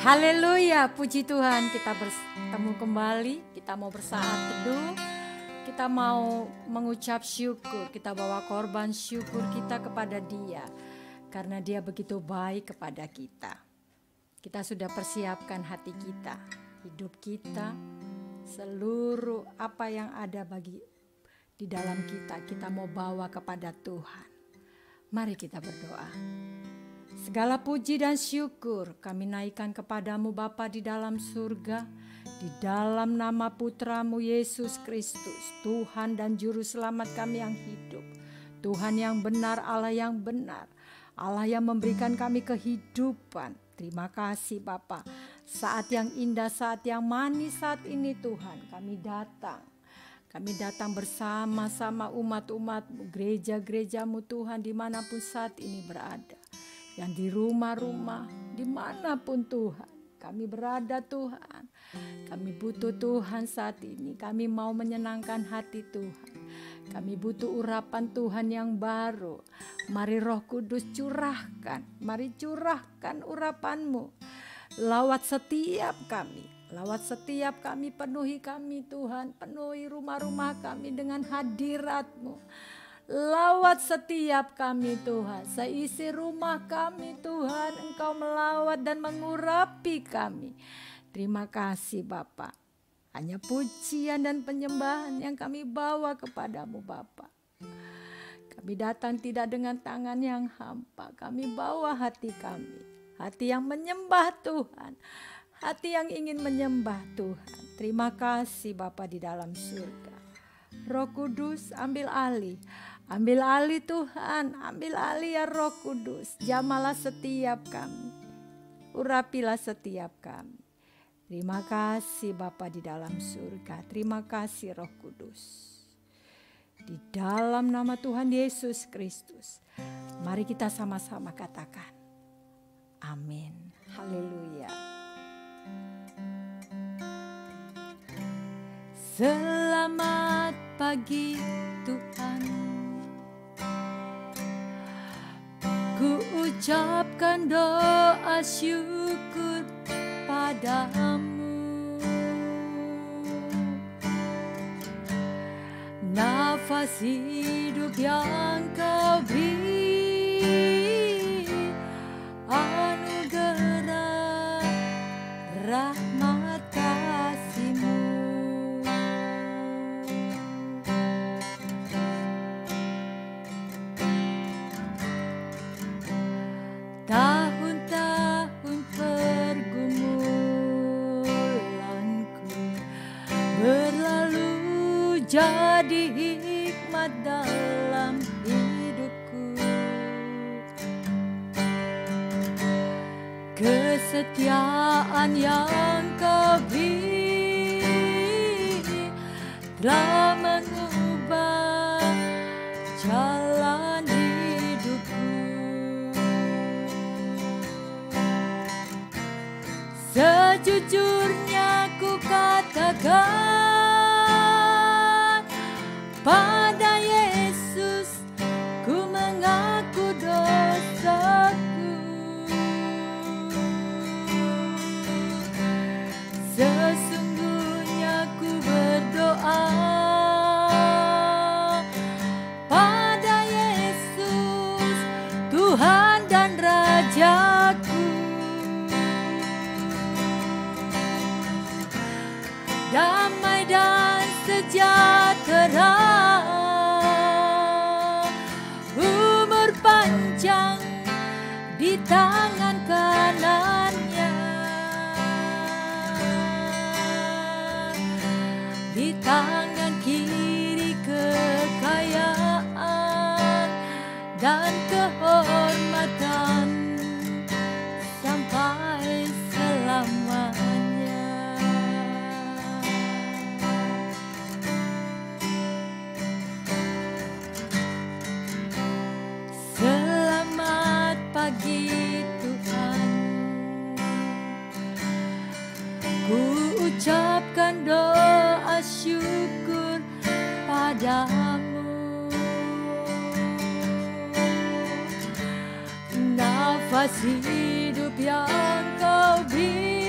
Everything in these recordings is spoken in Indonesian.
Haleluya, puji Tuhan, kita bertemu kembali, kita mau bersaat teduh, kita mau mengucap syukur, kita bawa korban syukur kita kepada Dia, karena Dia begitu baik kepada kita. Kita sudah persiapkan hati kita, hidup kita, seluruh apa yang ada di dalam kita mau bawa kepada Tuhan. Mari kita berdoa. Segala puji dan syukur kami naikkan kepadamu Bapa di dalam surga, di dalam nama Putramu Yesus Kristus, Tuhan dan Juru Selamat kami yang hidup, Tuhan yang benar, Allah yang benar, Allah yang memberikan kami kehidupan. Terima kasih Bapa, saat yang indah, saat yang manis saat ini Tuhan, kami datang bersama-sama umat-umat-Mu, gereja-gereja-Mu Tuhan, dimanapun saat ini berada. Yang di rumah-rumah, dimanapun Tuhan, kami berada Tuhan. Kami butuh Tuhan saat ini, kami mau menyenangkan hati Tuhan. Kami butuh urapan Tuhan yang baru. Mari Roh Kudus curahkan, mari curahkan urapan-Mu. Lawat setiap kami, penuhi kami Tuhan, penuhi rumah-rumah kami dengan hadirat-Mu. Lawat setiap kami Tuhan, seisi rumah kami Tuhan, Engkau melawat dan mengurapi kami. Terima kasih Bapa. Hanya pujian dan penyembahan yang kami bawa kepadamu Bapa. Kami datang tidak dengan tangan yang hampa, kami bawa hati kami, hati yang menyembah Tuhan, hati yang ingin menyembah Tuhan. Terima kasih Bapa di dalam surga. Roh Kudus ambil alih Tuhan, ambil alih ya Roh Kudus, jamalah setiap kami, urapilah setiap kami. Terima kasih Bapa di dalam surga, terima kasih Roh Kudus. Di dalam nama Tuhan Yesus Kristus, mari kita sama-sama katakan, amin, haleluya. Selamat pagi Tuhan, ku ucapkan doa syukur padamu. Nafas hidup yang Kau beri, anugerah rahmat kasih-Mu. Tahun-tahun pergumulanku berlalu jadi hikmat dalam hidupku. Kesetiaan yang Kau beri telah mengubah jalan hidupku. Sejujurnya ku katakan, pada Yesus ku mengaku dosaku. Sesungguhnya ku berdoa pada Yesus, Tuhan dan Rajaku. Damai dan sejahtera, umur panjang di tangan kanannya, di tangan kiri kekayaan dan kehormatan sampai selamanya. Selamat pagi Tuhan, ku ucapkan doa syukur padamu. Nafas hidup yang Kau beri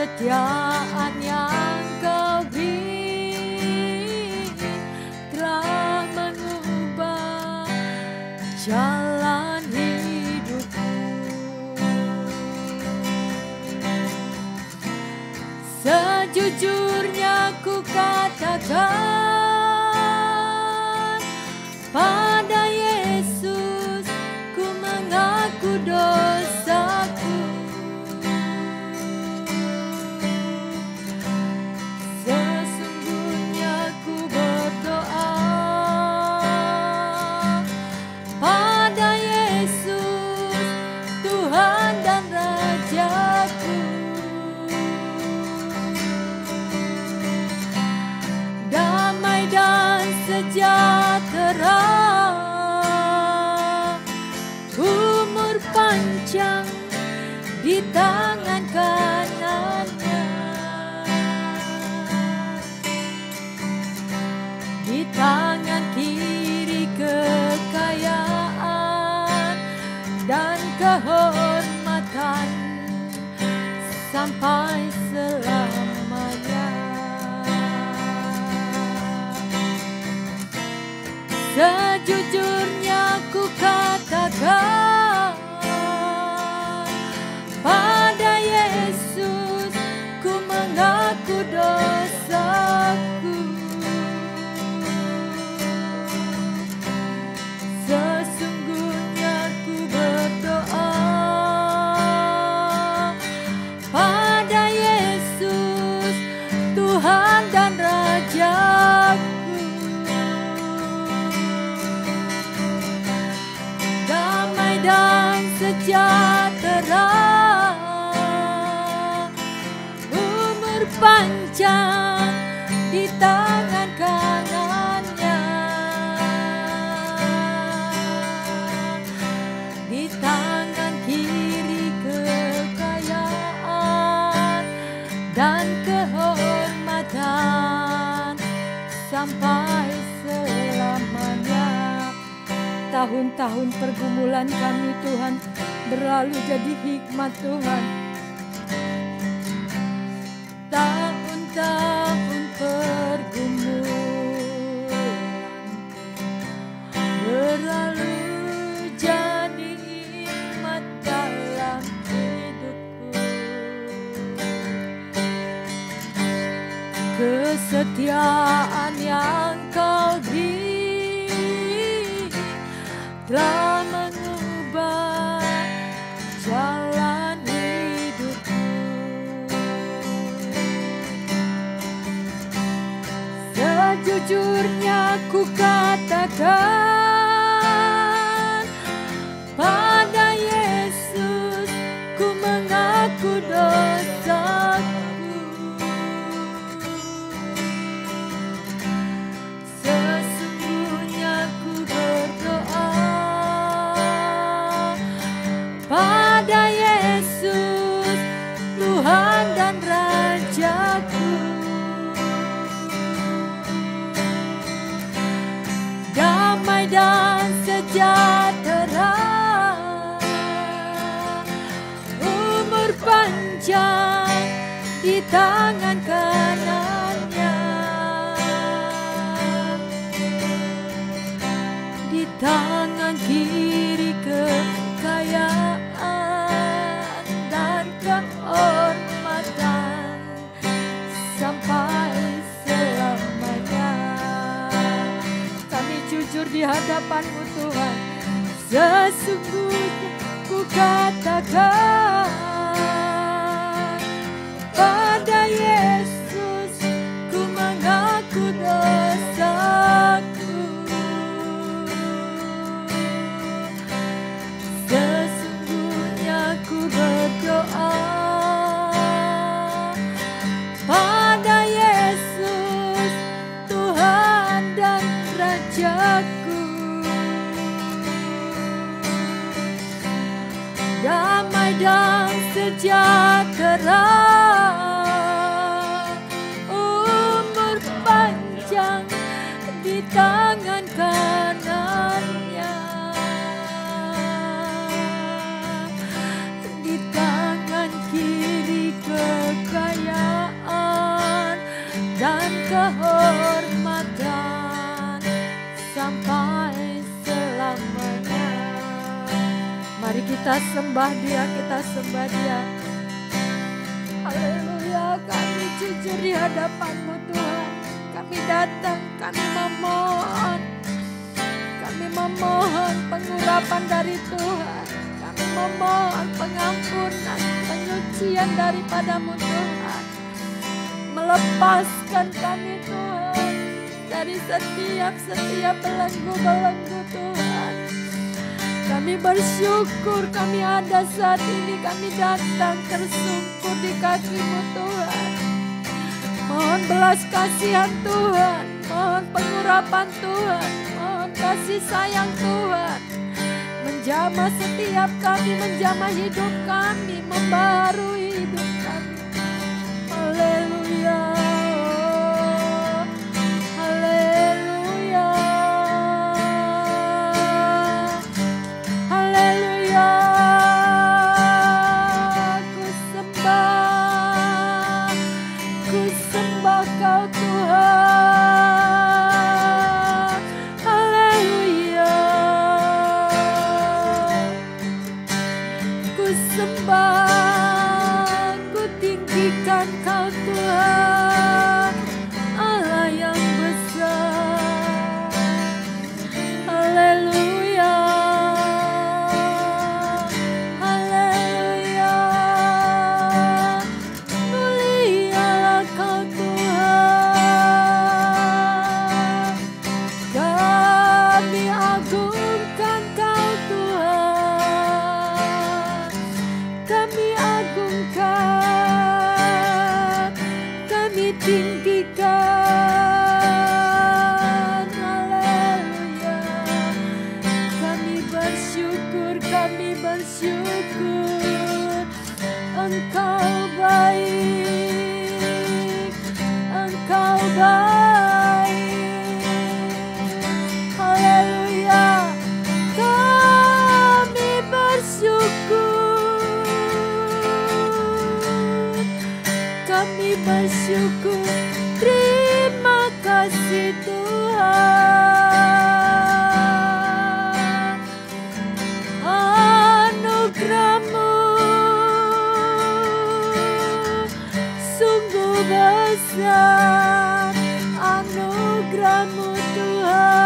kesetiaan yang Kau beri telah mengubah jalan hidupku. Sejujurnya ku katakan, pada Yesus ku mengaku dosaku. Sesungguhnya ku berdoa pada Yesus, Tuhan dan Rajaku. Damai dan sejahtera, umur panjang di tangan kanannya, di tangan kiri kekayaan dan kehormatan sampai selamanya. Sejujurnya ku katakan, pada Yesus ku mengaku dosaku. Sesungguhnya ku berdoa pada Yesus, Tuhan dan Rajaku. Damai dan sejahtera, umur panjang di tangan kanannya, di tangan kiri kekayaan dan kehormatan sampai selamanya. Tahun-tahun pergumulan kami Tuhan berlalu jadi hikmat Tuhan. Tahun-tahun pergumulan berlalu jadi hikmat dalam hidupku. Kesetiaan yang Kau beri telah mengubah jalan hidupku. Sejujurnya ku katakan, pada Yesus ku mengaku dosaku. Sesungguhnya ku berdoa pada Yesus, Tuhan dan Rajaku. Damai dan sejahtera, umur panjang di tangan kanannya, di tangan kiri kekayaan dan kehormatan sampai selamanya. Kami jujur di hadapan-Mu Tuhan, sesungguhnya ku katakan, pada Yesus ku mengaku dosaku. Sesungguhnya ku berdoa pada Yesus, Tuhan dan Rajaku. Damai dan sejahtera, umur panjang di tangan kanannya, di tangan kiri kekayaan Mari kita sembah Dia, kita sembah Dia. Haleluya, kami jujur di hadapan-Mu Tuhan. Kami datang, kami memohon. Kami memohon pengurapan dari Tuhan. Kami memohon pengampunan, penyucian daripada-Mu Tuhan. Melepaskan kami Tuhan dari setiap belenggu-belenggu Tuhan. Kami bersyukur kami ada saat ini, kami datang tersungkur di kaki-Mu Tuhan. Mohon belas kasihan Tuhan, mohon pengurapan Tuhan, mohon kasih sayang Tuhan. Menjamah setiap kami, menjamah hidup kami, membaharui hidup kami. Haleluya. Haleluya. Haleluya. Ku sembah Kau Tuhan. Haleluya. Ku sembah, ku tinggikan Kau Tuhan, Allah yang besar. Haleluya. Haleluya. Mulialah Kau Tuhan. Kami agungkan Kau Tuhan. Kami agungkan, kami tinggikan. Haleluya. Kami bersyukur, Engkau baik, Engkau baik. Haleluya. Kami bersyukur, kami bersyukur. Terima kasih Tuhan. Anugerah-Mu sungguh besar, anugerah-Mu Tuhan.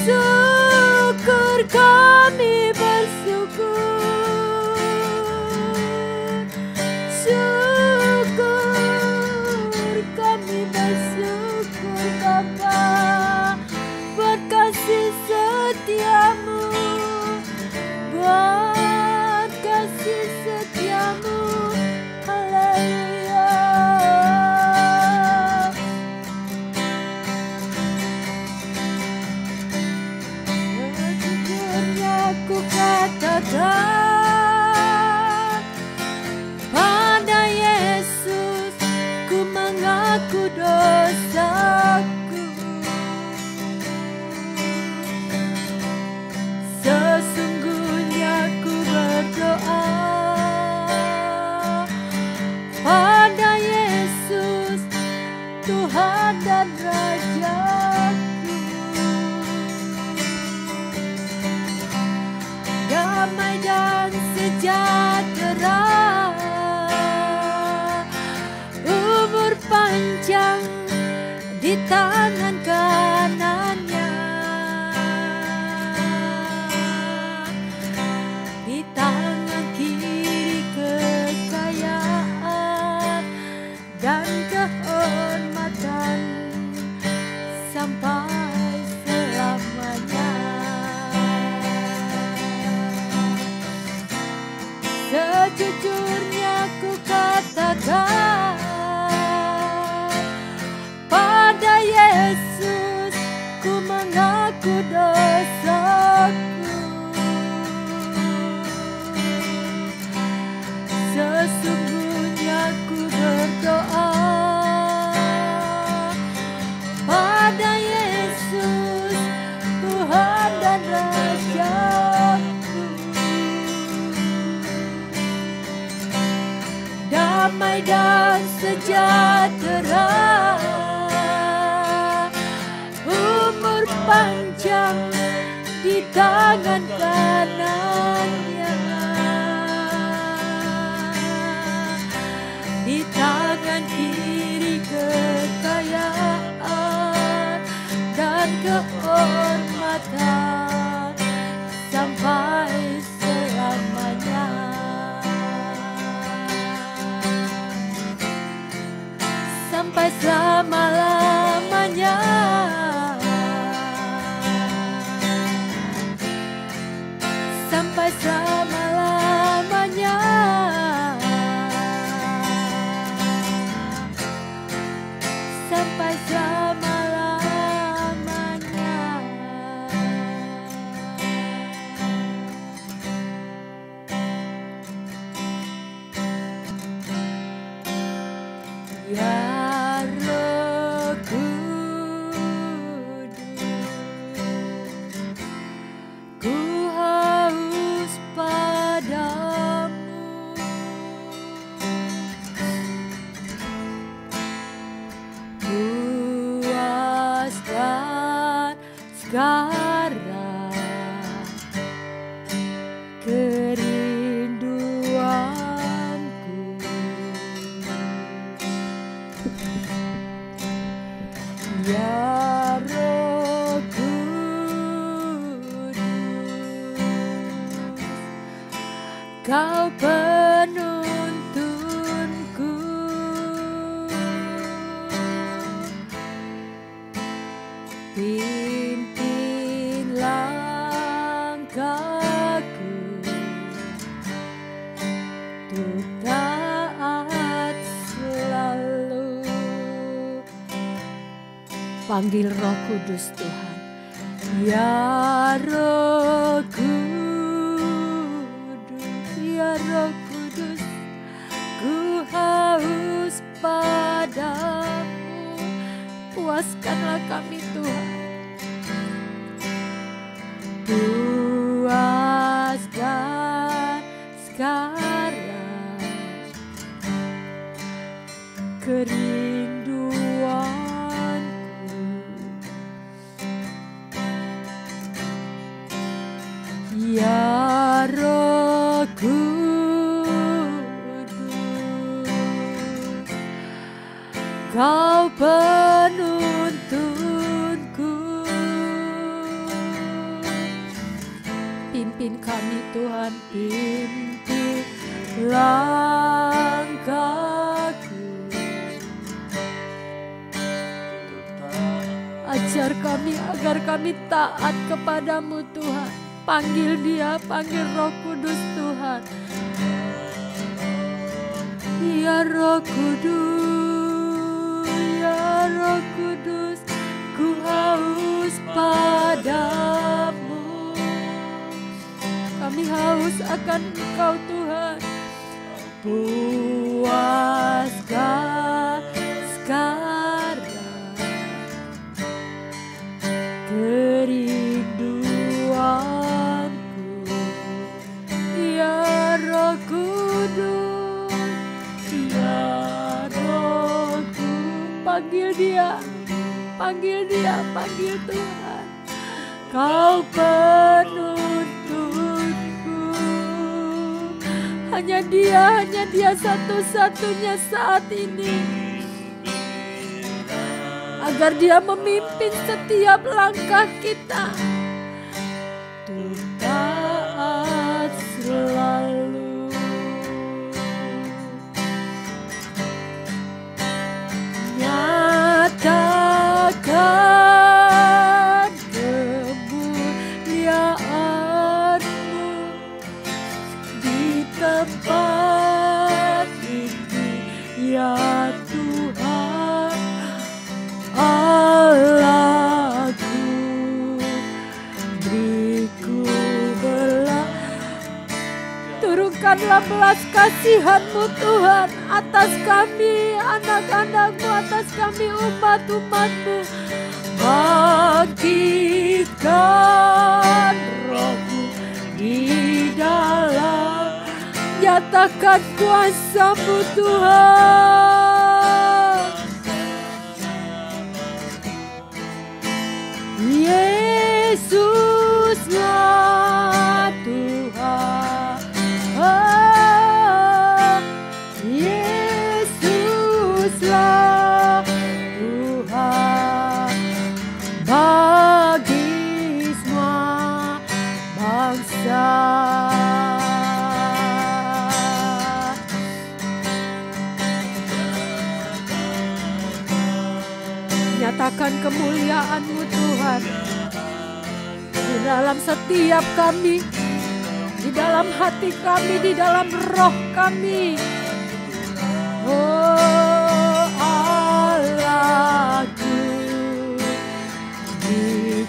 Syukur, kami bersyukur. Syukur, kami bersyukur Bapa, buat kasih setia-Mu, buat kasih setia-Mu. Haleluya. Sejujurnya ku katakan, pada Yesus ku mengaku dosaku. Sesungguhnya ku berdoa pada Yesus, Tuhan dan Rajaku. Damai dan sejahtera, umur panjang di tangan kanannya, di tangan kiri kekayaan dan kehormatan sampai selamanya. Sejujurnya ku katakan, pada Yesus ku mengaku dosaku. Sesungguhnya ku berdoa pada Yesus, Tuhan dan Rajaku. Damai dan sejahtera, umur panjang memanjang di tangan kanannya, di tangan kiri kekayaan dan kehormatan sampai selamanya, sampai selama-lamanya, sampai selama-lamanya, sampai selama-lamanya. Ya Roh Kudus, ku haus padamu, puaskan sekarang kerinduanku. Ya Roh Kudus, Kau penuntunku, pimpin langkahku untuk taat selalu. Panggil Roh Kudus Tuhan. Ya Roh Kudus, ya Roh Kudus, ku haus padamu. Puaskanlah kami Tuhan. Puaskan sekarang kerinduanku. Ya Roh Kudus, Kau penuntunku, pimpin kami Tuhan, pimpin langkahku, ajar kami agar kami taat kepadamu Tuhan. Panggil dia, panggil Roh Kudus Tuhan. Ya Roh Kudus, ya Roh Kudus, ku haus padamu. Kami haus akan Engkau Tuhan. Puaskan sekarang kerinduanku. Ya Roh Kudus, ya Roh Kudus, panggil dia, panggil dia, panggil Tuhan. Kau penuntunku, hanya dia satu-satunya saat ini, agar dia memimpin setiap langkah kita untuk taat selalu. Nyatakan kemuliaan-Mu di tempat ini, ya Tuhan Allahku. Beriku turunkanlah belas kasihan-Mu Tuhan atas kami, anak-anak-Mu, atas kami, umat-umat-Mu. Bangkitkan Roh-Mu di dalam, nyatakan kuasa-Mu Tuhan. Yesus Yesuslah Tuhan, oh, Yesuslah Tuhan bagi semua bangsa. Nyatakan kemuliaan-Mu Tuhan di dalam setiap kami, di dalam hati kami, di dalam roh kami. Oh Allahku,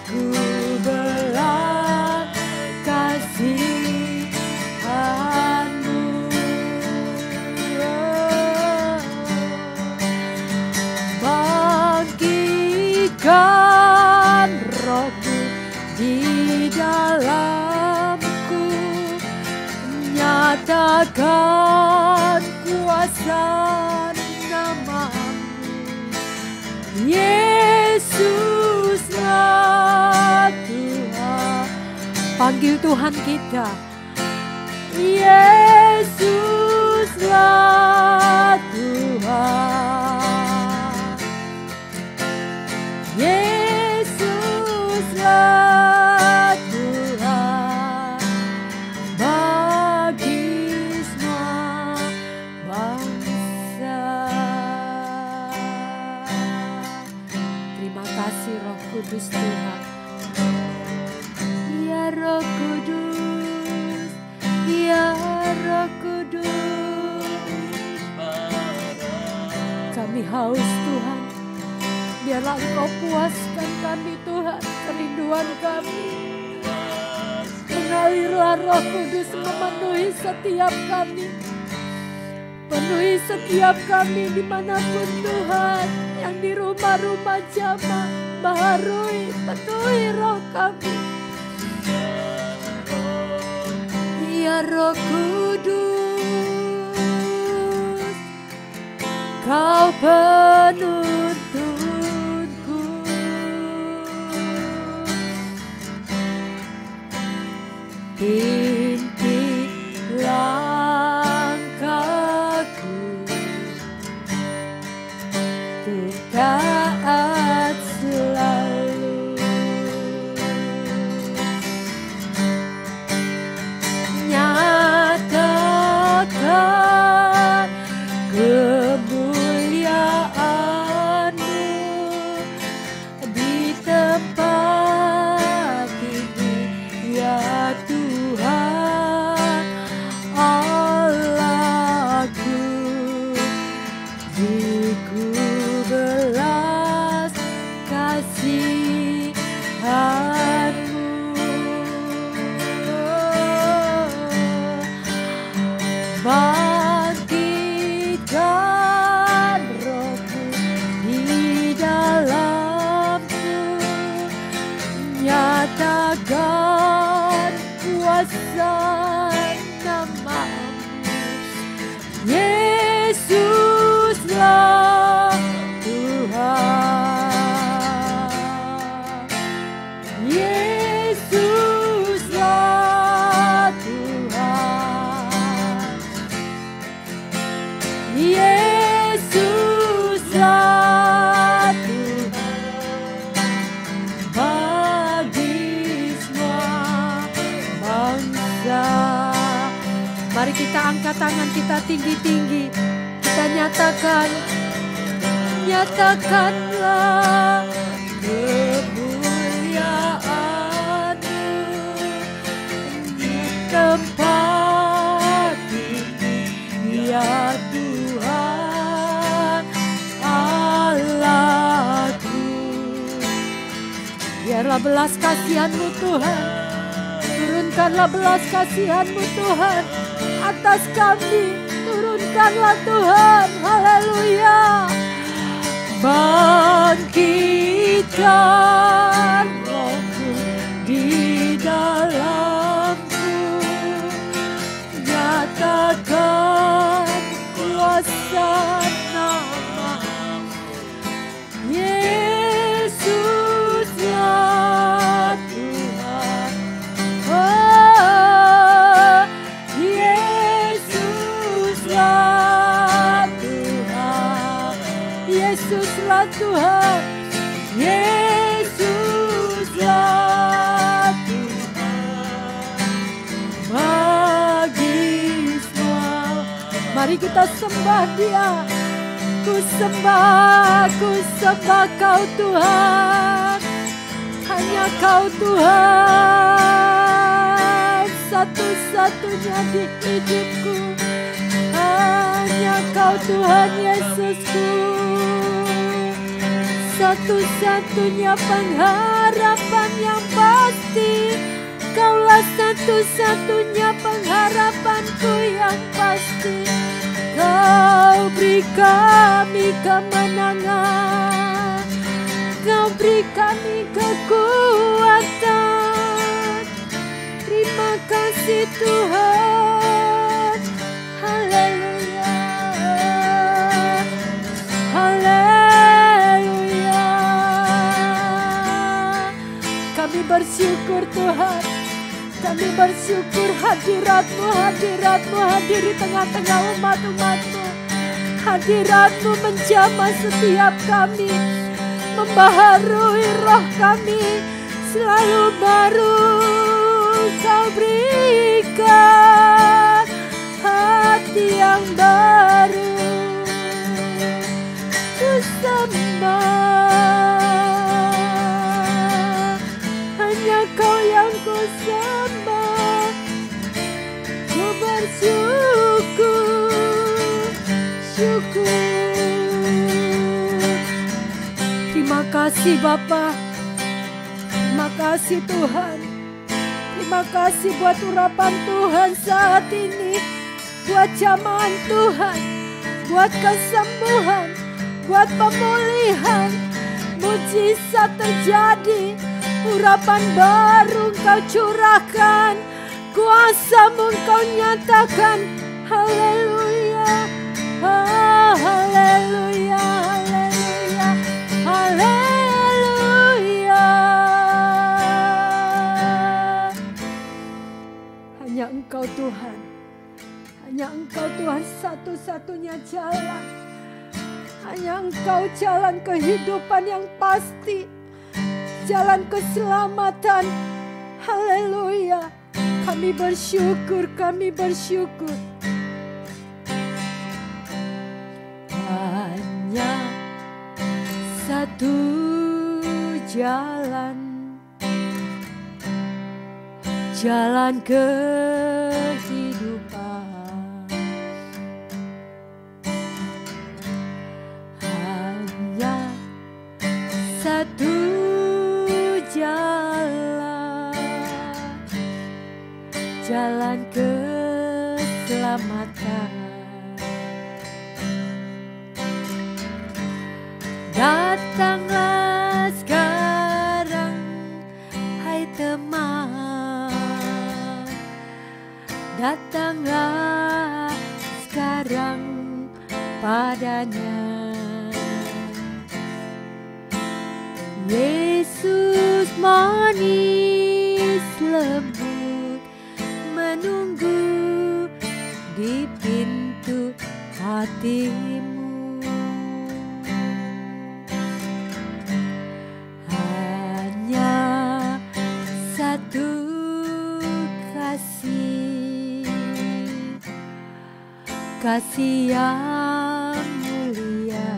Ku belas kasihan-Mu. Bangkitkan roh-Mu di dalamku, nyatakan kuasa nama-Mu. Yesuslah Tuhan, panggil Tuhan kita. Yesuslah Tuhan, Yesuslah Tuhan bagi semua bangsa. Terima kasih Roh Kudus Tuhan. Ya Roh Kudus, ya Roh Kudus, kami haus Tuhan. Biarlah Engkau puaskan kami Tuhan, kerinduan kami. Mengalirlah Roh Kudus memenuhi setiap kami. Penuhi setiap kami dimanapun Tuhan. Yang di rumah-rumah jamaah, baharui, penuhi roh kami. Ya Roh Kudus, Kau penuntunku. Pimpin langkahku untuk taat selalu. Nyatakan kemuliaan-Mu di tempat ini, ya Tuhan Allahku. Ku belas kasihan-Mu. Bangkitkan roh-Mu di dalamku, nyatakan kuasa nama-Mu. Yesuslah Tuhan, Yesuslah Tuhan, Yesuslah Tuhan bagi semua bangsa. Mari kita angkat tangan kita tinggi-tinggi. Kita nyatakanlah kemuliaan-Mu di tempat ini, ya Tuhan Allahku. Biarlah belas kasihan-Mu Tuhan, turunkanlah belas kasihan-Mu Tuhan atas kami. Turunkanlah Tuhan, haleluya. Bangkitkan roh-Mu di dalamku, nyatakan kuasa nama-Mu. Yesuslah Tuhan. Mari kita sembah Dia. Ku sembah Kau Tuhan. Hanya Kau Tuhan, satu-satunya di hidupku. Hanya Kau Tuhan Yesusku, satu-satunya pengharapan yang pasti. Kaulah satu-satunya pengharapanku yang pasti. Kau beri kami kemenangan, Kau beri kami kekuatan. Terima kasih Tuhan. Haleluya, haleluya. Kami bersyukur Tuhan. Kami bersyukur hadirat-Mu hadir di tengah-tengah umat-umat-Mu. Hadirat-Mu menjamah setiap kami, membaharui roh kami, selalu baru Kau berikan hati yang baru. Ku sembah, hanya Kau yang ku sembah. Ku bersyukur, Terima kasih Bapa, terima kasih Tuhan. Terima kasih buat urapan Tuhan saat ini, buat jamahan Tuhan, buat kesembuhan, buat pemulihan. Mujizat terjadi, urapan baru Engkau curahkan, kuasa-Mu Engkau nyatakan. Haleluya, haleluya, haleluya, haleluya. Hanya Engkau Tuhan, hanya Engkau Tuhan satu-satunya jalan. Hanya Engkau jalan kehidupan yang pasti, jalan keselamatan. Haleluya. Kami bersyukur, kami bersyukur. Hanya satu jalan, jalan kehidupan. Hanya satu jalan, jalan keselamatan. Datanglah sekarang, hai teman. Datanglah sekarang padanya. Yesus manis lembut menunggu di pintu hatimu. Hanya satu kasih, kasih yang mulia.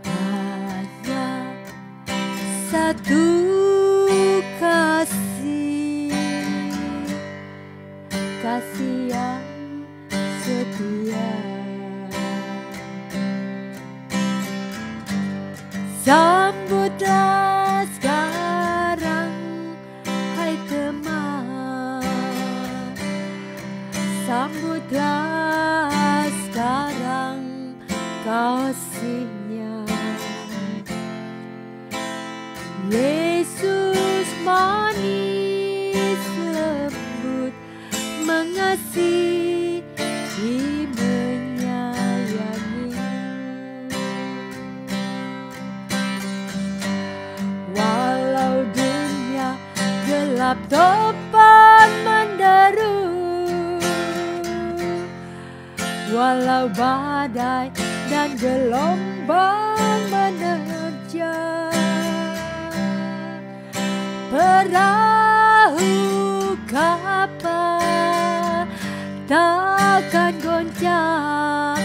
Hanya satu kasih, kasih yang setia. Sambutlah sekarang, hai teman. Sambutlah sekarang kasih-Nya. Yesus manis lembut mengasihi, menyayangi. Walau dunia gelap topan menderu, walau badai dan gelombang menerjang, perahu kapal goncang,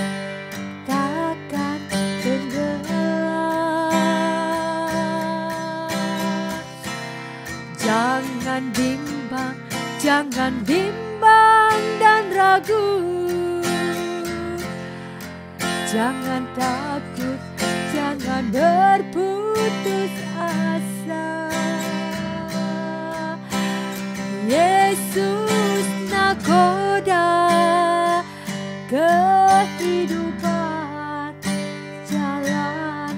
takkan tenggelam. Jangan bimbang, jangan bimbang dan ragu. Jangan takut, jangan berputus asa. Yesus nakoda kehidupan, jalan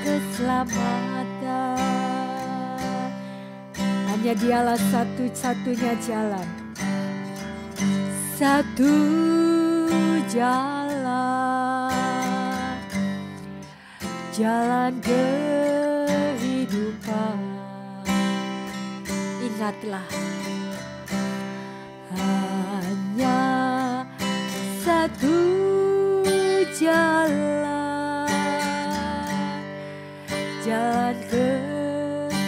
keselamatan. Hanya Dialah satu-satunya jalan. Satu jalan, jalan kehidupan. Ingatlah, hanya satu jalan, jalan keselamatan.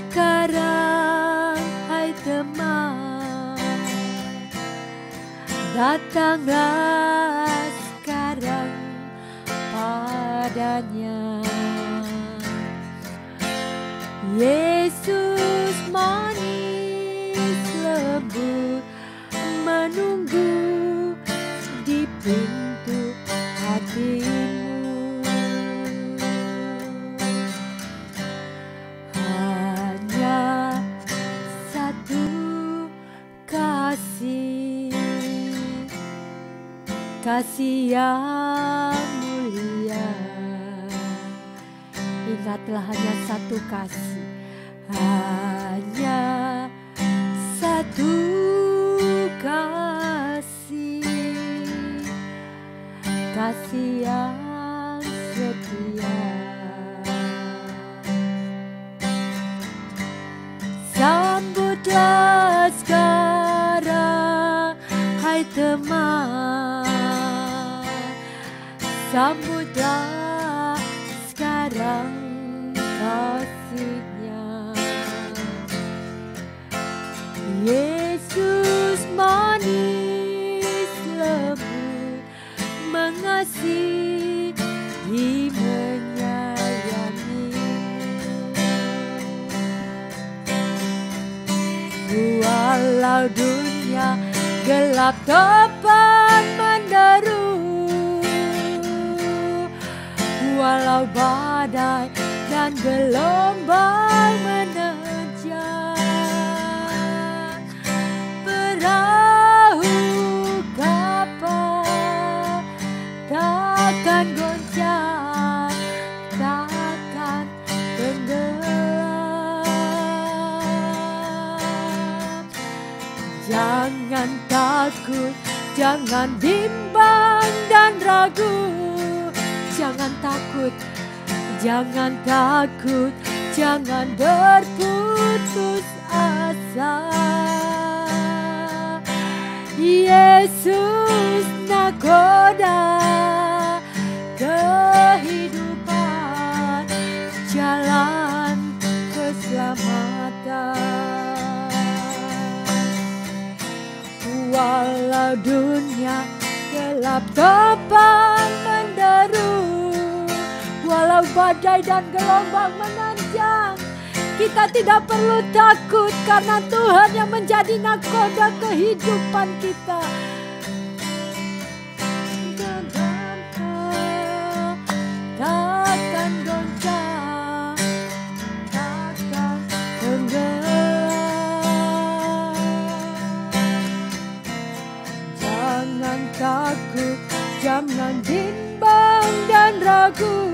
Sekarang, hai teman, datanglah sekarang padanya. Yesus manis lembut menunggu di pintu hatimu. Hanya satu kasih, kasih yang mulia. Ingatlah, hanya satu kasih, hanya satu kasih, kasih yang setia. Sambutlah sekarang, hai teman, sambutlah sekarang kasihnya. Yesus manis lembut mengasihi, menyayangimu. Walau dunia gelap tepat menderu, walau badai dan gelombang menerjang, perahu kapal takkan goncang, takkan tenggelam. Jangan takut, jangan bimbang dan ragu. Jangan takut, jangan takut, jangan berputus asa. Yesus nakoda kehidupan, jalan keselamatan. Walau dunia gelap tepat menderu, walau badai dan gelombang menerjang, kita tidak perlu takut karena Tuhan yang menjadi nakoda kehidupan kita. Takkan goncang, takkan tenggelam. Jangan takut, jangan bimbang dan ragu.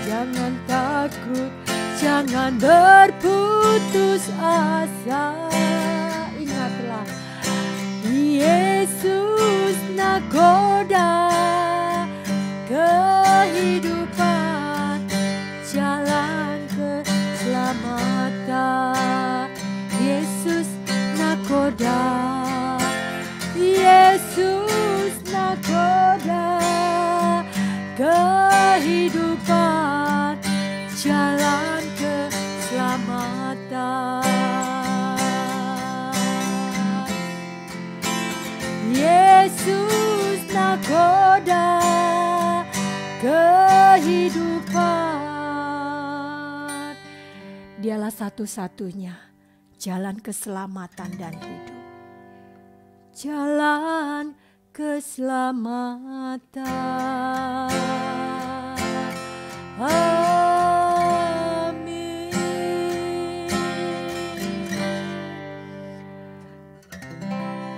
Jangan takut, jangan berputus asa. Ingatlah, Yesus nakoda kehidupan, jalan keselamatan. Yesus nakoda, Yesus nakoda kehidupan, jalan satu-satunya jalan keselamatan dan hidup. Jalan keselamatan. Amin.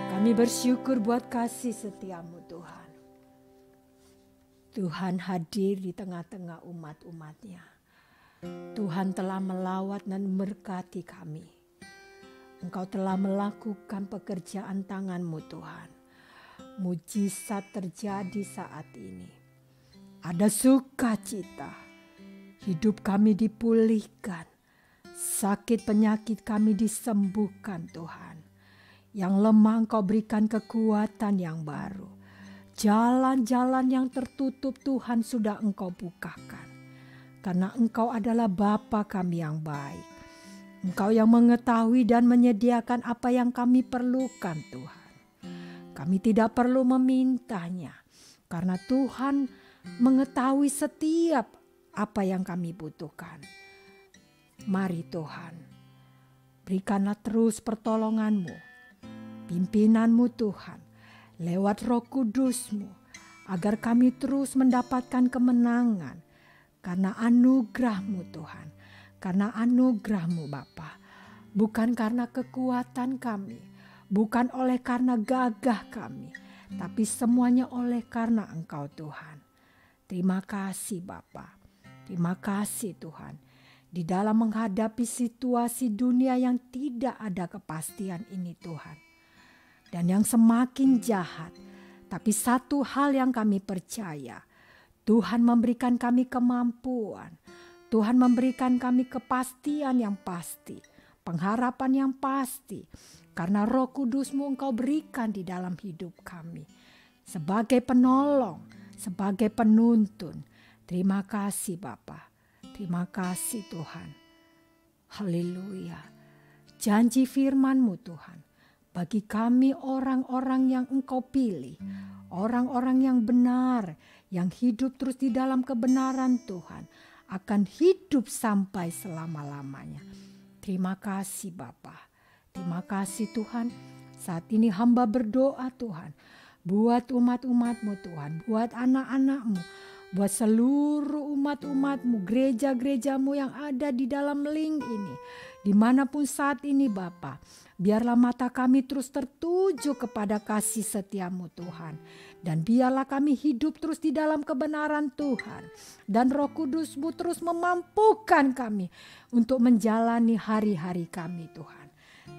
Kami bersyukur buat kasih setiamu Tuhan. Tuhan hadir di tengah-tengah umat-umatnya. Tuhan telah melawat dan memberkati kami. Engkau telah melakukan pekerjaan tangan-Mu Tuhan. Mujizat terjadi saat ini. Ada sukacita. Hidup kami dipulihkan. Sakit penyakit kami disembuhkan Tuhan. Yang lemah Engkau berikan kekuatan yang baru. Jalan-jalan yang tertutup Tuhan sudah Engkau bukakan. Karena Engkau adalah Bapa kami yang baik. Engkau yang mengetahui dan menyediakan apa yang kami perlukan Tuhan. Kami tidak perlu memintanya. Karena Tuhan mengetahui setiap apa yang kami butuhkan. Mari Tuhan, berikanlah terus pertolongan-Mu, pimpinan-Mu Tuhan, lewat Roh Kudus-Mu, agar kami terus mendapatkan kemenangan, karena anugerah-Mu Tuhan, karena anugerah-Mu Bapa, bukan karena kekuatan kami, bukan oleh karena gagah kami, tapi semuanya oleh karena Engkau Tuhan. Terima kasih Bapa, terima kasih Tuhan. Di dalam menghadapi situasi dunia yang tidak ada kepastian ini Tuhan. Dan yang semakin jahat. Tapi satu hal yang kami percaya. Tuhan memberikan kami kemampuan. Tuhan memberikan kami kepastian yang pasti. Pengharapan yang pasti. Karena Roh Kudus-Mu Engkau berikan di dalam hidup kami. Sebagai penolong. Sebagai penuntun. Terima kasih Bapa. Terima kasih Tuhan. Haleluya. Janji firman-Mu Tuhan. Bagi kami orang-orang yang Engkau pilih. Orang-orang yang benar. Yang hidup terus di dalam kebenaran Tuhan. Akan hidup sampai selama-lamanya. Terima kasih Bapa. Terima kasih Tuhan. Saat ini hamba berdoa Tuhan. Buat umat-umat-Mu Tuhan. Buat anak-anak-Mu. Buat seluruh umat-umat-Mu, gereja-gereja-Mu yang ada di dalam link ini. Dimanapun saat ini Bapa, biarlah mata kami terus tertuju kepada kasih setia-Mu Tuhan. Dan biarlah kami hidup terus di dalam kebenaran Tuhan. Dan Roh Kudus-Mu terus memampukan kami untuk menjalani hari-hari kami Tuhan.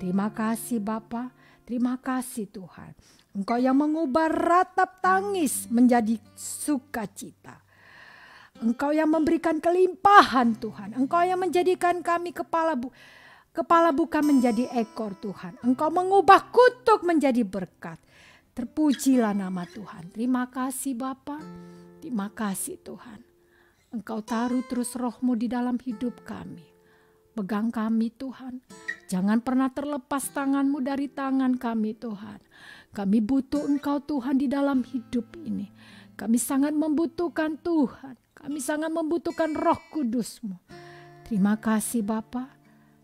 Terima kasih Bapa, terima kasih Tuhan. Engkau yang mengubah ratap tangis menjadi sukacita. Engkau yang memberikan kelimpahan Tuhan. Engkau yang menjadikan kami kepala bukan menjadi ekor Tuhan. Engkau mengubah kutuk menjadi berkat. Terpujilah nama Tuhan. Terima kasih Bapa. Terima kasih Tuhan. Engkau taruh terus Roh-Mu di dalam hidup kami. Pegang kami Tuhan. Jangan pernah terlepas tangan-Mu dari tangan kami Tuhan. Kami butuh Engkau Tuhan di dalam hidup ini. Kami sangat membutuhkan Tuhan. Kami sangat membutuhkan Roh Kudus-Mu. Terima kasih Bapa.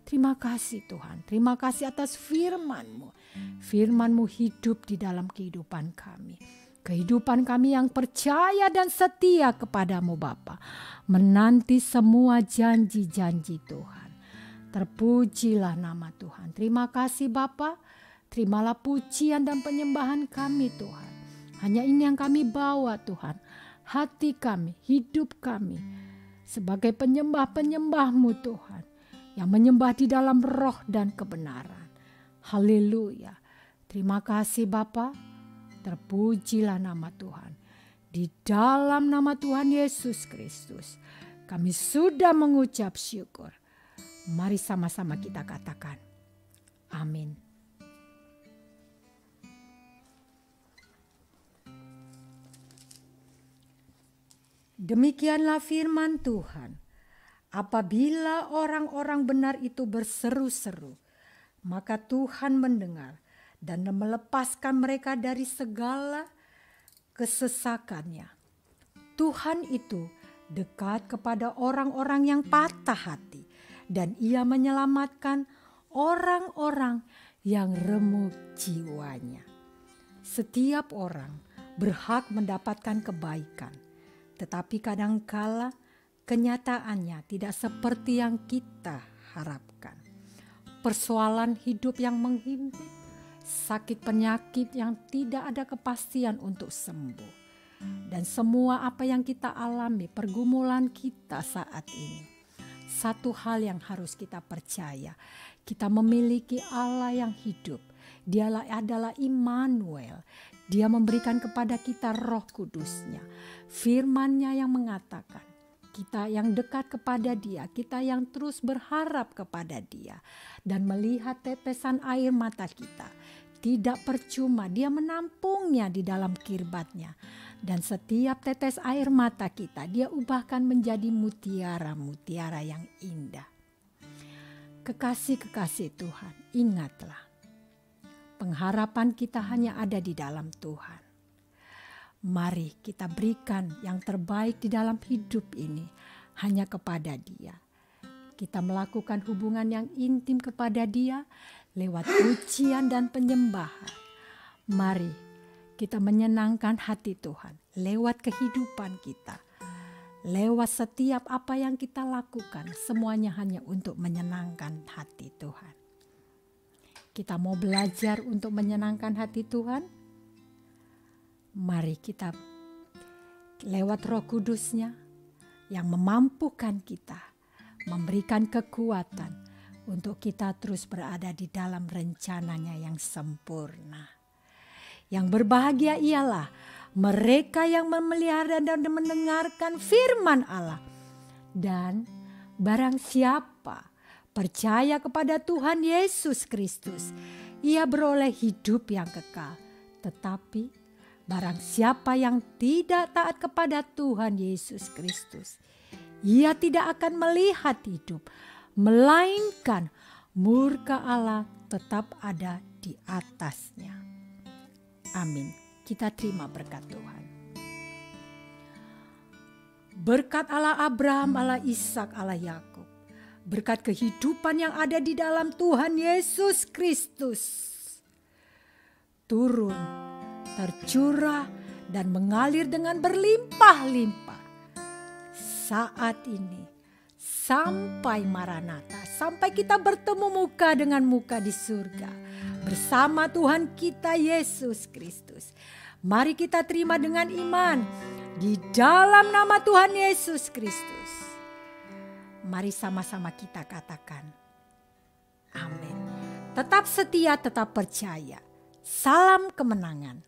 Terima kasih Tuhan. Terima kasih atas firman-Mu. Firman-Mu hidup di dalam kehidupan kami. Kehidupan kami yang percaya dan setia kepadamu Bapa. Menanti semua janji-janji Tuhan. Terpujilah nama Tuhan. Terima kasih Bapa. Terimalah pujian dan penyembahan kami Tuhan. Hanya ini yang kami bawa Tuhan. Hati kami, hidup kami. Sebagai penyembah-penyembah-Mu Tuhan. Yang menyembah di dalam roh dan kebenaran. Haleluya. Terima kasih Bapa. Terpujilah nama Tuhan. Di dalam nama Tuhan Yesus Kristus. Kami sudah mengucap syukur. Mari sama-sama kita katakan. Amin. Demikianlah firman Tuhan. Apabila orang-orang benar itu berseru-seru, maka Tuhan mendengar dan melepaskan mereka dari segala kesesakannya. Tuhan itu dekat kepada orang-orang yang patah hati dan Ia menyelamatkan orang-orang yang remuk jiwanya. Setiap orang berhak mendapatkan kebaikan, tetapi kadangkala kenyataannya tidak seperti yang kita harapkan. Persoalan hidup yang menghimpit, sakit penyakit yang tidak ada kepastian untuk sembuh, dan semua apa yang kita alami, pergumulan kita saat ini. Satu hal yang harus kita percaya, kita memiliki Allah yang hidup. Dialah adalah Immanuel. Dia memberikan kepada kita Roh Kudus-Nya. Firman-Nya yang mengatakan, kita yang dekat kepada Dia, kita yang terus berharap kepada Dia dan melihat tetesan air mata kita, tidak percuma, Dia menampungnya di dalam kirbat-Nya. Dan setiap tetes air mata kita, Dia ubahkan menjadi mutiara-mutiara yang indah. Kekasih-kekasih Tuhan, ingatlah, pengharapan kita hanya ada di dalam Tuhan. Mari kita berikan yang terbaik di dalam hidup ini hanya kepada Dia. Kita melakukan hubungan yang intim kepada Dia lewat pujian dan penyembahan. Mari kita menyenangkan hati Tuhan lewat kehidupan kita. Lewat setiap apa yang kita lakukan, semuanya hanya untuk menyenangkan hati Tuhan. Kita mau belajar untuk menyenangkan hati Tuhan? Mari kita lewat Roh Kudus-Nya yang memampukan kita, memberikan kekuatan untuk kita terus berada di dalam rencananya yang sempurna. Yang berbahagia ialah mereka yang memelihara dan mendengarkan firman Allah. Dan barang siapa percaya kepada Tuhan Yesus Kristus, ia beroleh hidup yang kekal. Tetapi barang siapa yang tidak taat kepada Tuhan Yesus Kristus, ia tidak akan melihat hidup, melainkan murka Allah tetap ada di atasnya. Amin. Kita terima berkat Tuhan. Berkat Allah Abraham, Allah Ishak, Allah Yakub, berkat kehidupan yang ada di dalam Tuhan Yesus Kristus turun, tercurah dan mengalir dengan berlimpah-limpah saat ini sampai Maranatha, sampai kita bertemu muka dengan muka di surga bersama Tuhan kita Yesus Kristus. Mari kita terima dengan iman di dalam nama Tuhan Yesus Kristus. Mari sama-sama kita katakan, amin. Tetap setia, tetap percaya. Salam kemenangan.